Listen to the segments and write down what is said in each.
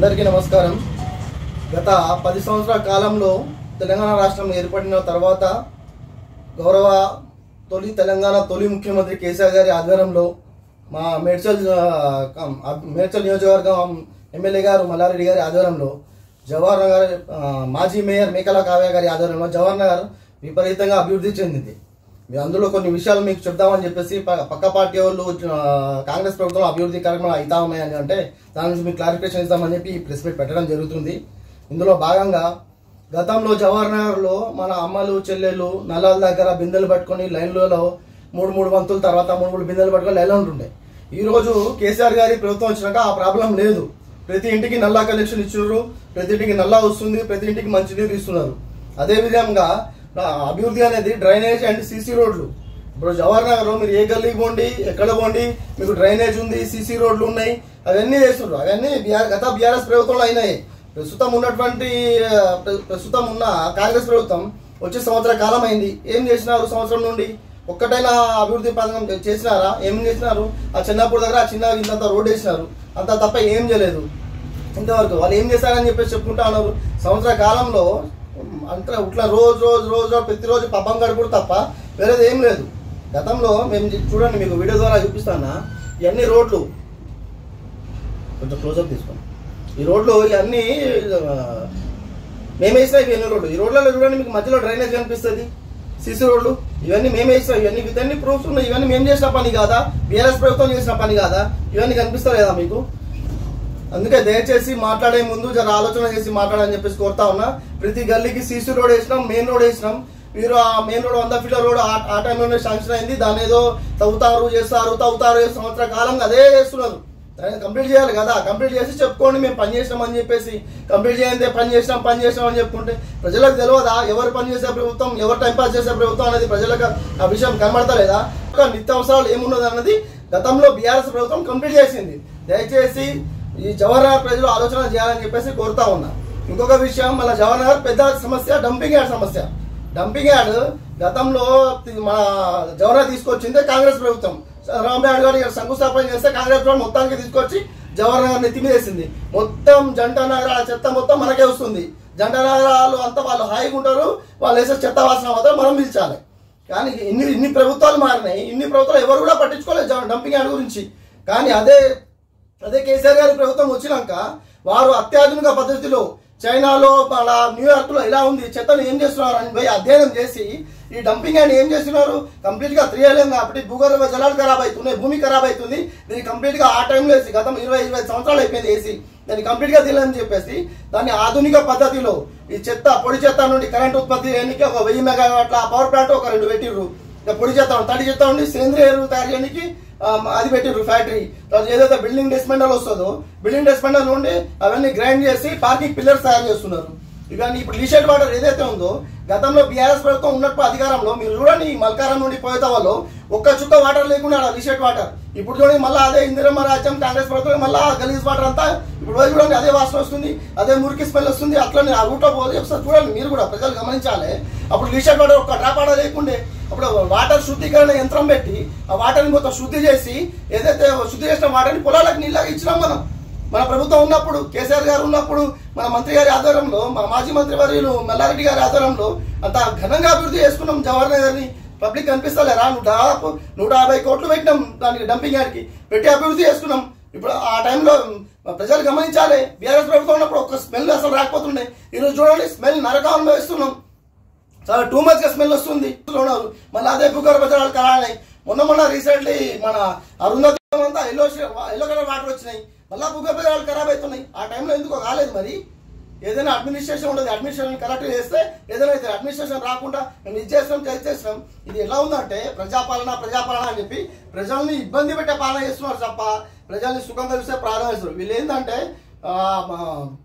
అందరికీ నమస్కారం. గత 10 సంవత్సరాల కాలంలో తెలంగాణ రాష్ట్రం ఏర్పడిన తర్వాత గౌరవ తెలంగాణ తొలి ముఖ్యమంత్రి కేసీఆర్ గారి ఆధ్వర్యంలో మా మేడ్చల్ నియోజకవర్గం ఎమ్మెల్యే గారు మల్లారెడ్డి గారి ఆధ్వర్యంలో జవహర్ నగర్ మాజీ మేయర్ మేకల కావ్య గారి ఆధ్వర్యంలో జవహర్ నగర్ విపరీతంగా అభివృద్ధి చెందింది. అందులో కొన్ని విషయాలు మీకు చెప్దామని చెప్పేసి పక్క పార్టీ వాళ్ళు కాంగ్రెస్ ప్రభుత్వం అభివృద్ధి కార్యక్రమాలు అవుతా ఉన్నాయని అంటే దాని నుంచి మీకు క్లారిఫికేషన్ ఇద్దామని చెప్పి ప్రెస్ మీట్ పెట్టడం జరుగుతుంది. ఇందులో భాగంగా గతంలో జవహర్ నగర్లో మన అమ్మలు చెల్లెలు నల్లాల దగ్గర బిందెలు పట్టుకొని లైన్లలో మూడు వంతుల తర్వాత మూడు బిందెలు పట్టుకొని లైన్లో ఉంటుండే. ఈరోజు కేసీఆర్ గారి ప్రభుత్వం వచ్చినాక ఆ ప్రాబ్లం లేదు. ప్రతి ఇంటికి నల్లా కనెక్షన్ ఇచ్చినారు, ప్రతి ఇంటికి నల్లా వస్తుంది, ప్రతి ఇంటికి మంచినీరు ఇస్తున్నారు. అదేవిధంగా అభివృద్ధి అనేది డ్రైనేజ్ అండ్ సీసీ రోడ్లు. ఇప్పుడు జవహర్ నగర్ మీరు ఏ గల్లీకి పోండి, ఎక్కడ పోండి, మీకు డ్రైనేజ్ ఉంది, సీసీ రోడ్లు ఉన్నాయి, అవన్నీ చేస్తున్నారు. అవన్నీ గత బీఆర్ఎస్ ప్రభుత్వంలో అయినాయి. ప్రస్తుతం ఉన్న కాంగ్రెస్ ప్రభుత్వం వచ్చే సంవత్సర కాలం అయింది. ఏం చేసినారు? సంవత్సరం నుండి ఒక్కటైనా అభివృద్ధి పథకం చేసినారా? ఏం చేసినారు? ఆ చిన్నప్పుడు దగ్గర ఆ చిన్న ఇంత రోడ్ వేసినారు, అంత తప్ప ఏం చేయలేదు. ఇంతవరకు వాళ్ళు ఏం చేశారని చెప్పేసి చెప్పుకుంటా ఉన్నారు. సంవత్సర కాలంలో అంటే ఇట్లా రోజు ప్రతిరోజు పబ్బం గడుపుడు తప్ప వేరేది ఏం లేదు. గతంలో మేము చూడండి, మీకు వీడియో ద్వారా చూపిస్తానా, ఇవన్నీ రోడ్లు కొంచెం క్లోజప్ తీసుకోండి. ఈ రోడ్లు ఇవన్నీ మేము వేసినా ఇవన్నీ రోడ్లు. ఈ రోడ్లలో చూడండి, మీకు మధ్యలో డ్రైనేజ్ కనిపిస్తుంది, సీసీ రోడ్లు, ఇవన్నీ మేము వేసినాం. ఇవన్నీ ప్రూఫ్స్ ఉన్నాయి. ఇవన్నీ మేము చేసిన పని కాదా? బీఆర్ఎస్ ప్రభుత్వం చేసిన పని కాదా? ఇవన్నీ కనిపిస్తలేదా మీకు? అందుకే దయచేసి మాట్లాడే ముందు జర ఆలోచన చేసి మాట్లాడని చెప్పేసి కోరుతా ఉన్నా. ప్రతి గల్లీకి సీసీ రోడ్ వేసినాం, మెయిన్ రోడ్ వేసినాం. మీరు ఆ మెయిన్ రోడ్ 100 ఫీట్ల రోడ్ ఆ టైంలోనే శాంక్షన్ అయింది. దాని ఏదో తవ్వుతారు సంవత్సర కాలంగా అదే చేస్తున్నారు. దాన్ని కంప్లీట్ చేయాలి కదా. కంప్లీట్ చేసి చెప్పుకోండి, మేము పని చేసినాం అని చెప్పేసి. కంప్లీట్ చేయండి, పని చేసినాం అని చెప్పుకుంటే ప్రజలకు తెలియదా ఎవరు పని చేసే ప్రభుత్వం, ఎవరు టైంపాస్ చేసే ప్రభుత్వం అనేది? ప్రజలకు ఆ విషయం కనబడతలేదా? నిత్యావసరాలు ఏమున్నది అన్నది గతంలో బీఆర్ఎస్ ప్రభుత్వం కంప్లీట్ చేసింది. దయచేసి ఈ జవహర్ నగర్ ప్రజలు ఆలోచన చేయాలని చెప్పేసి కోరుతా ఉన్నా. ఇంకొక విషయం, మళ్ళీ జవహర్ నగర్ పెద్ద సమస్య డంపింగ్ యార్డ్ సమస్య. డంపింగ్ యార్డ్ గతంలో మన జవహర్ నగర్ తీసుకొచ్చిందే కాంగ్రెస్ ప్రభుత్వం. రామనాయుడు గారు శంకుస్థాపన చేస్తే కాంగ్రెస్ ప్రభుత్వం మొత్తానికి తీసుకొచ్చి జవహర్ నగర్ నెత్తి మీద వేసింది. మొత్తం జంట నగరాల చెత్త మొత్తం మనకే వస్తుంది. జంట నగరాలు అంతా వాళ్ళు హాయిగా ఉంటారు, వాళ్ళు వేసే చెత్త వాసన మాత్రం మనం పిలిచాలి. కానీ ఇన్ని ప్రభుత్వాలు మారినాయి, ఇన్ని ప్రభుత్వాలు ఎవరు కూడా పట్టించుకోలేదు డంపింగ్ యార్డ్ గురించి. కానీ అదే కేసీఆర్ గారి ప్రభుత్వం వచ్చినాక వారు అత్యాధునిక పద్ధతిలో చైనాలో మన న్యూయార్క్ లో ఇలా ఉంది, చెత్తను ఏం చేస్తున్నారు అని పోయి అధ్యయనం చేసి ఈ డంపింగ్ యార్డ్ ఏం చేస్తున్నారు? కంప్లీట్ గా త్రియలేం కాబట్టి భూగర్భ జలాలు ఖరాబ్ అవుతున్నాయి, భూమి ఖరాబ్ అవుతుంది. దీన్ని కంప్లీట్ గా ఆ టైంలో వేసి గతం 20-25 సంవత్సరాలు అయిపోయింది వేసి దాన్ని కంప్లీట్ గా తీయాలని చెప్పేసి దాన్ని ఆధునిక పద్ధతిలో ఈ పొడి చెత్త నుండి కరెంట్ ఉత్పత్తి చేయడానికి ఒక 1000 మెగావాట్ల పవర్ ప్లాంట్ ఒక 2 పెట్టిర్రు. పొడి చెత్త తడి చెత్త నుండి సేంద్రియ ఎరువు తయారు చేయడానికి అది పెట్టిర్రు ఫ్యాక్టరీ. ఏదైతే బిల్డింగ్ డిస్మెండల్ వస్తుందో బిల్డింగ్ డిస్మెండల్ నుండి అవన్నీ గ్రైండ్ చేసి పార్కింగ్ పిల్లర్స్ తయారు చేస్తున్నారు. ఇవన్నీ ఇప్పుడు లీషెడ్ వాటర్ ఏదైతే ఉందో గతంలో బీఆర్ఎస్ ప్రభుత్వం ఉన్నప్పుడు అధికారంలో మీరు చూడండి, మల్కారం నుండి పోయేత వాళ్ళు ఒక్క చుక్క వాటర్ లేకుండా లీషెడ్ వాటర్. ఇప్పుడు చూడండి, మళ్ళీ అదే ఇందిరమ్మ రాజ్యం కాంగ్రెస్ ప్రభుత్వం మళ్ళీ గలీజ్ వాటర్ అంతా ఇప్పుడు పోయి చూడండి, అదే వాసన వస్తుంది, అదే మురికి స్మెల్ వస్తుంది. అట్లనే ఆ రూట్లో పోతే ఒకసారి చూడండి, మీరు కూడా ప్రజలు గమనించాలి. అప్పుడు లీషెడ్ వాటర్ ఒక్క డ్రాప్ వాటర్ లేకుండే. అప్పుడు వాటర్ శుద్ధీకరణ యంత్రం పెట్టి ఆ వాటర్ని మొత్తం శుద్ధి చేసి ఏదైతే శుద్ధి చేసిన వాటర్ని పొలాలకు నీళ్ళగా ఇచ్చినాం మన ప్రభుత్వం ఉన్నప్పుడు. కేసీఆర్ గారు ఉన్నప్పుడు మన మంత్రి గారి ఆధ్వర్యంలో, మా మాజీ మంత్రి వర్యులు మల్లారెడ్డి గారి ఆధ్వర్యంలో అంత ఘనంగా అభివృద్ధి చేసుకున్నాం జవహర్ నగర్ని. పబ్లిక్ కనిపిస్తలేరా? దాదాపు 150 కోట్లు పెట్టినాం దానికి డంపింగ్ యార్డ్కి పెట్టి అభివృద్ధి చేసుకున్నాం. ఇప్పుడు ఆ టైంలో ప్రజలు గమనించాలి, బీఆర్ఎస్ ప్రభుత్వం ఉన్నప్పుడు ఒక స్మెల్ అసలు రాకపోతుండే. ఈరోజు చూడండి, స్మెల్ నరకాలంలో వేస్తున్నాం. చాలా టూ మచ్ గా స్మెల్ వస్తుంది. మళ్ళీ అదే భూగర్భ జలాలు ఖరాయి. మొన్న రీసెంట్లీ మన అరుంధతి అంతా ఎల్లో కలర్ వాటర్ వచ్చినాయి, మళ్ళీ భూగర్భ జలాలు ఖరాబ్ అవుతున్నాయి. ఆ టైంలో ఎందుకో కాలేదు మరి? ఏదైనా అడ్మినిస్ట్రేషన్ ఉండదు, అడ్మినిస్ట్రేషన్ కరెక్ట్ చేస్తే ఏదైనా అయితే అడ్మినిస్ట్రేషన్ రాకుండా మేము ఇది చేస్తున్నాం. ఇది ఎలా ఉందంటే ప్రజాపాలన అని చెప్పి ప్రజల్ని ఇబ్బంది పెట్టే పాలన చేస్తున్నారు తప్ప ప్రజల్ని సుఖం కలిసే పాలన చేస్తున్నారు. వీళ్ళు ఏంటంటే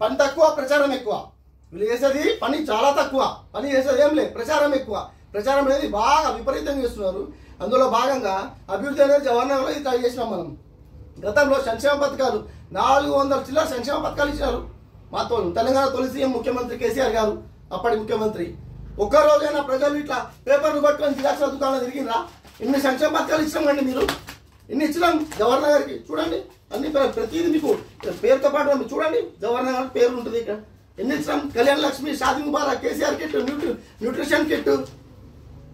పని తక్కువ, ప్రచారం ఎక్కువ. వీళ్ళు చేసేది పని చాలా తక్కువ, పని చేసేది ఏం లేదు, ప్రచారం ఎక్కువ. ప్రచారం అనేది బాగా విపరీతంగా చేస్తున్నారు. అందులో భాగంగా అభివృద్ధి అనేది జవహర్ నగర్లో ఇది ట్రై చేసినాం మనం. గతంలో సంక్షేమ పథకాలు 400 చిల్లర సంక్షేమ పథకాలు ఇచ్చినారు మా తెలంగాణ తొలి సీఎం ముఖ్యమంత్రి కేసీఆర్ గారు, అప్పటి ముఖ్యమంత్రి. ఒక్కరోజైనా ప్రజలు ఇట్లా పేపర్లు పట్టుకొని జిరాక్స్ దుకాణంలో తిరిగిందా? ఇన్ని సంక్షేమ పథకాలు ఇచ్చినామండి. మీరు ఇన్ని ఇచ్చినాం జవహర్ నగర్కి. చూడండి అన్ని ప్రతిదీ మీకు పేరుతో పాటు చూడండి, జవహర్ నగర్ పేరు ఉంటుంది ఇక్కడ. ఎన్ని ఇచ్చినాం? Kalyana Lakshmi, Shaadi Mubarak, KCR kit, nutrition kit,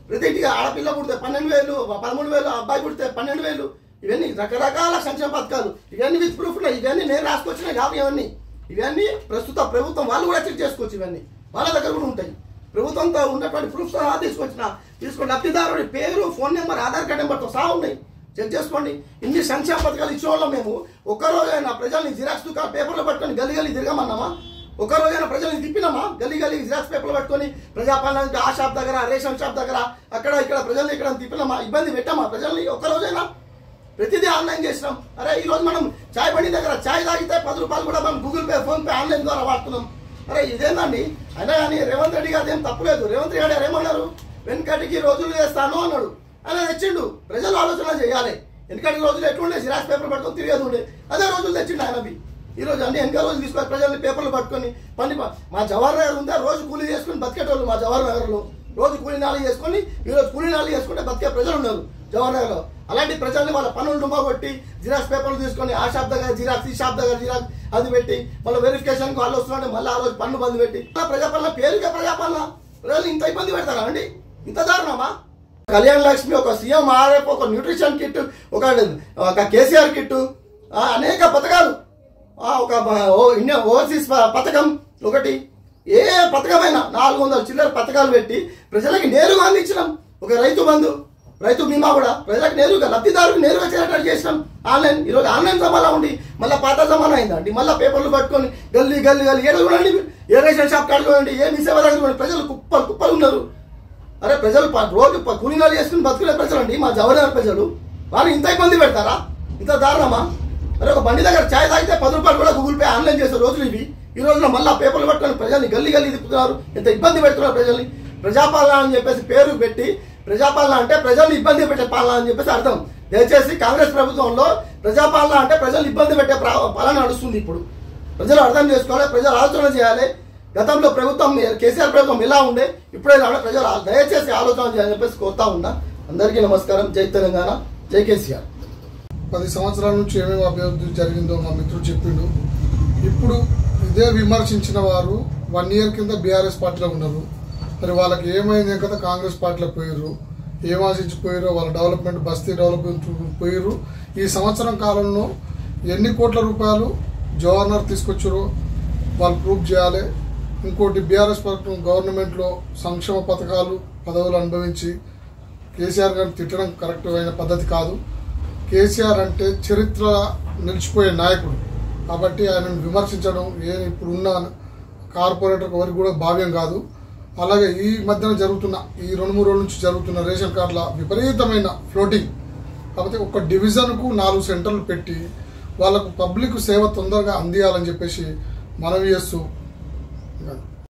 ప్రతిగా ఆడపిల్ల పుడితే 12,000, 13,000, అబ్బాయి పుడితే 12,000. ఇవన్నీ రకరకాల సంక్షేమ పథకాలు. ఇవన్నీ విత్ ప్రూఫ్ ఉన్నాయి. ఇవన్నీ నేను రాసుకొచ్చినా కాదు. ఇవన్నీ ప్రస్తుత ప్రభుత్వం వాళ్ళు కూడా చెక్ చేసుకోవచ్చు. ఇవన్నీ వాళ్ళ దగ్గర కూడా ఉంటాయి. ప్రభుత్వంతో ఉన్నటువంటి ప్రూఫ్స్ తీసుకొని లబ్ధిదారుడి పేరు, ఫోన్ నెంబర్, ఆధార్ కార్డు నెంబర్తో సహా ఉన్నాయి. చెక్ చేసుకోండి. ఇన్ని సంక్షేమ పథకాలు ఇచ్చే వాళ్ళం మేము. ఒక్కరోజైనా ప్రజల్ని జిరాక్స్ దుకాణం పేపర్లో పట్టుకొని గల్లి గల్లి తిరగమన్నామా? ఒక్కరోజైనా ప్రజల్ని తిప్పినామా? గల్లీ గల్లీ జిరాక్స్ పేపర్లు పట్టుకొని ప్రజాపాలన ఆ షాప్ దగ్గర, రేషన్ షాప్ దగ్గర, అక్కడ ఇక్కడ ప్రజల్ని ఇక్కడ తిప్పినామా? ఇబ్బంది పెట్టామా ప్రజల్ని? ఒక్కరోజైనా? ప్రతిదీ ఆన్లైన్ చేసినాం. అరే ఈరోజు మనం చాయ్ బండి దగ్గర చాయ్ తాగితే 10 రూపాయలు కూడా మనం Google pay, phone pay, online ద్వారా వాడుతున్నాం. అరే ఇదేందండి? అయినా కానీ రేవంత్ రెడ్డి గారు ఏం తప్పులేదు. రేవంత్ రెడ్డి గారు ఏమన్నారు? వెనకటికి రోజులు చేస్తాను అన్నాడు. ఆయన తెచ్చిండు. ప్రజలు ఆలోచన చేయాలి. వెనకటి రోజులు ఎట్లుండే? జిరాక్స్ పేపర్ పట్టుకొని తిరిగేది ఉండే. అదే రోజులు తెచ్చిండు ఆయనవి. ఈ రోజు అన్ని వెనక రోజులు తీసుకొని ప్రజల్ని పేపర్లు పట్టుకొని మా జవహర్ నగర్ ఉందా? రోజు కూలీ చేసుకుని బతికేటోళ్ళు మా జవహర్ నగర్లో. రోజు కూలీ నాలు చేసుకొని ఈరోజు కూలీ నాలు చేసుకుంటే బతికే ప్రజలు ఉన్నారు జవహర్ నగర్లో. అలాంటి ప్రజల్ని వాళ్ళ పనులు డుమ్మా కొట్టి జిరాక్స్ పేపర్లు తీసుకొని ఆ షాప్ దగ్గర జిరాక్స్, ఈ షాప్ దగ్గర జిరాక్స్ అది పెట్టి మళ్ళీ వెరిఫికేషన్కి వాళ్ళు వస్తున్నారంటే మళ్ళీ ఆ రోజు పన్ను బంద్ పెట్టి ప్రజాపాలన పేరుగా ప్రజాపాలన. ప్రజలు ఇంత ఇబ్బంది పెడతారా అండి? ఇంత దారుణమా? కళ్యాణ లక్ష్మి, ఒక సీఎం ఆర్ఎఫ్, ఒక న్యూట్రిషన్ కిట్, ఒక కేసీఆర్ కిట్, అనేక పథకాలు, ఒక ఇండియన్ ఓవర్సీస్ పథకం ఒకటి, ఏ పథకమైనా 400 చిల్లర పథకాలు పెట్టి ప్రజలకి నేరుగా అందించడం. ఒక రైతు బంధు, రైతు బీమా కూడా ప్రజలకు నేరుగా లబ్ధిదారులకు నేరుగా చేరేటట్టు చేసినాం. ఆన్లైన్. ఈరోజు ఆన్లైన్ జమానా ఉండి మళ్ళీ పాత జమానా అయిందండి. మళ్ళీ పేపర్లు పట్టుకొని గల్లీ గల్లీ గల్లీ ఏదో చూడండి, ఏ రేషన్ షాప్ కాడ చూడండి, ఏ మీ సేవ దగ్గర చూడండి, ప్రజలు కుప్పలు కుప్పలు ఉన్నారు. అరే ప్రజలు రోజు కూలీనాలు చేసుకుని బతుకునే ప్రజలు అండి మా జవహర్ నగర్ ప్రజలు. వాళ్ళు ఇంత ఇబ్బంది పెడతారా? ఇంత దారుణమా? అరే ఒక బండి దగ్గర చాయ్ తాగితే 10 రూపాయలు కూడా గూగుల్ పే, ఆన్లైన్ చేసే రోజులు ఇవి. ఈ రోజున మళ్ళీ పేపర్లు పట్టుకొని ప్రజల్ని గల్లీ గల్లీ తిప్పుతున్నారు. ఎంత ఇబ్బంది పెడుతున్నారు ప్రజల్ని. ప్రజాపాలన అని చెప్పేసి పేరు పెట్టి, ప్రజాపాలన అంటే ప్రజల్ని ఇబ్బంది పెట్టే పాలన అని చెప్పేసి అర్థం. దయచేసి కాంగ్రెస్ ప్రభుత్వంలో ప్రజాపాలన అంటే ప్రజలు ఇబ్బంది పెట్టే పాలన నడుస్తుంది. ఇప్పుడు ప్రజలు అర్థం చేసుకోవాలి, ప్రజలు ఆలోచన చేయాలి. గతంలో ప్రభుత్వం కేసీఆర్ ప్రభుత్వం ఎలా ఉండే, ఇప్పుడే ప్రజలు దయచేసి ఆలోచన చేయాలని చెప్పేసి కోరుతా ఉన్నా. అందరికీ నమస్కారం. జై తెలంగాణ, జై కేసీఆర్. 10 సంవత్సరాల నుంచి ఏమేమి అభివృద్ధి జరిగిందో మా మిత్రుడు చెప్పిండు. ఇప్పుడు ఇదే విమర్శించిన వారు 1 ఇయర్ కింద బీఆర్ఎస్ పార్టీలో ఉన్నారు. మరి వాళ్ళకి ఏమైంది కదా కాంగ్రెస్ పార్టీలో పోయారు, ఏం ఆశించిపోయారో, వాళ్ళ డెవలప్మెంట్, బస్తీ డెవలప్మెంట్ పోయారు. ఈ సంవత్సరం కాలంలో ఎన్ని కోట్ల రూపాయలు జవహర్ తీసుకొచ్చారో వాళ్ళు ప్రూఫ్ చేయాలి. ఇంకోటి బీఆర్ఎస్ గవర్నమెంట్లో సంక్షేమ పథకాలు, పదవులు అనుభవించి కేసీఆర్ గారిని తిట్టడం కరెక్ట్ అయిన పద్ధతి కాదు. కేసీఆర్ అంటే చరిత్ర నిలిచిపోయే నాయకుడు కాబట్టి ఆయనను విమర్శించడం ఇప్పుడున్న కార్పొరేటర్ ఎవరికి కూడా భావ్యం కాదు. అలాగే ఈ మధ్యన జరుగుతున్న ఈ 2-3 రోజుల నుంచి జరుగుతున్న రేషన్ కార్డుల విపరీతమైన ఫ్లోటింగ్. కాకపోతే ఒక డివిజన్కు 4 సెంటర్లు పెట్టి వాళ్ళకు పబ్లిక్ సేవ తొందరగా అందియాలని చెప్పేసి మనవి చేస్తూ